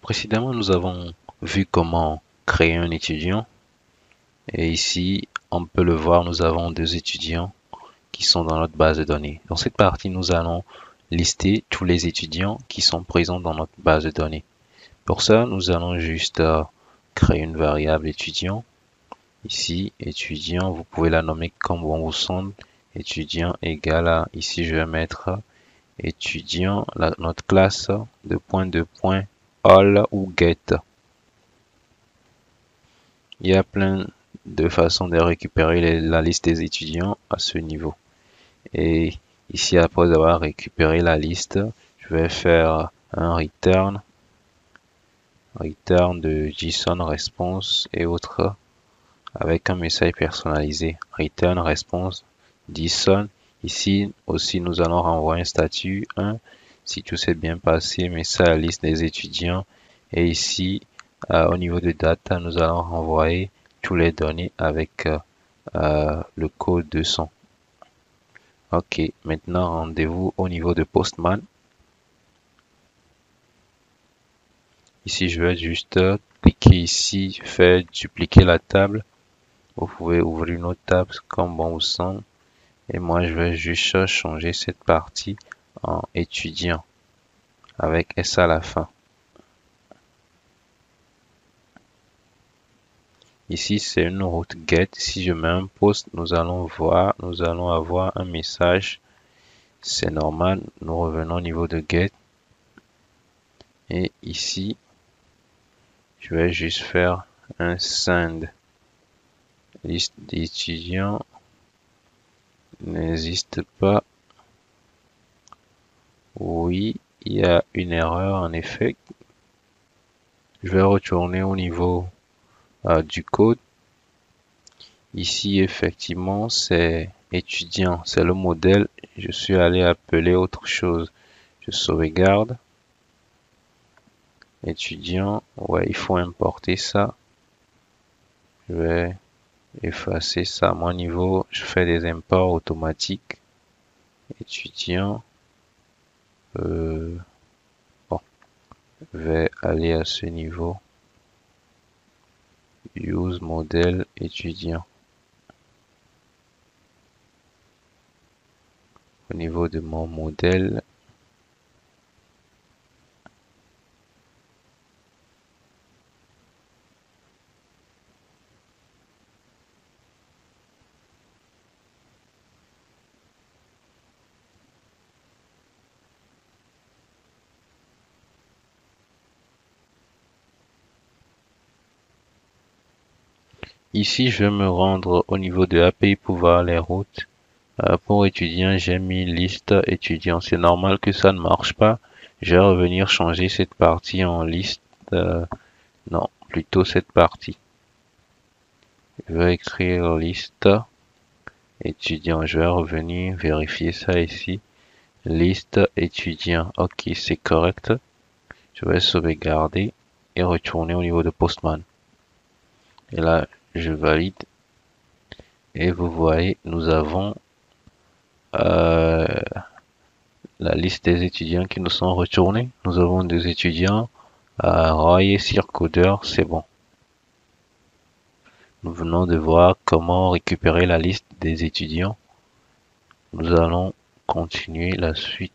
Précédemment, nous avons vu comment créer un étudiant et ici, on peut le voir, nous avons deux étudiants qui sont dans notre base de données. Dans cette partie, nous allons lister tous les étudiants qui sont présents dans notre base de données. Pour ça, nous allons juste créer une variable étudiant. Ici, étudiant, vous pouvez la nommer comme bon vous semble. Étudiant égale à, ici je vais mettre étudiant, notre classe de point all ou get. Il y a plein de façons de récupérer la liste des étudiants à ce niveau. Et ici, après avoir récupéré la liste, je vais faire un return de JSON response et autres avec un message personnalisé. Return response JSON. Ici aussi, nous allons renvoyer un statut 1 si tout s'est bien passé, mais ça la liste des étudiants. Et ici, au niveau de data, nous allons renvoyer toutes les données avec le code 200. Ok, maintenant rendez-vous au niveau de Postman. Ici, je vais juste cliquer ici, faire dupliquer la table. Vous pouvez ouvrir une autre table comme bon vous semble. Et moi, je vais juste changer cette partie en étudiant avec S à la fin. Ici, c'est une route get. Si je mets un post, nous allons avoir un message. C'est normal. Nous revenons au niveau de get. Et ici, je vais juste faire un send. Liste d'étudiants n'existe pas. Oui, il y a une erreur en effet. Je vais retourner au niveau du code. Ici, effectivement, c'est étudiant, c'est le modèle. Je suis allé appeler autre chose. Je sauvegarde. Étudiant, ouais, il faut importer ça. Je vais effacer ça à mon niveau. Je fais des imports automatiques. Étudiant. Bon, je vais aller à ce niveau. Use modèle étudiant. Au niveau de mon modèle, ici, je vais me rendre au niveau de API pour voir les routes. Pour étudiants, j'ai mis liste étudiants. C'est normal que ça ne marche pas. Je vais revenir changer cette partie en liste. Non, plutôt cette partie. Je vais écrire liste étudiants. Je vais revenir vérifier ça ici. Liste étudiants. Ok, c'est correct. Je vais sauvegarder et retourner au niveau de Postman. Et là, je valide. Et vous voyez, nous avons la liste des étudiants qui nous sont retournés. Nous avons des étudiants Roy et Circodeur, c'est bon. Nous venons de voir comment récupérer la liste des étudiants. Nous allons continuer la suite.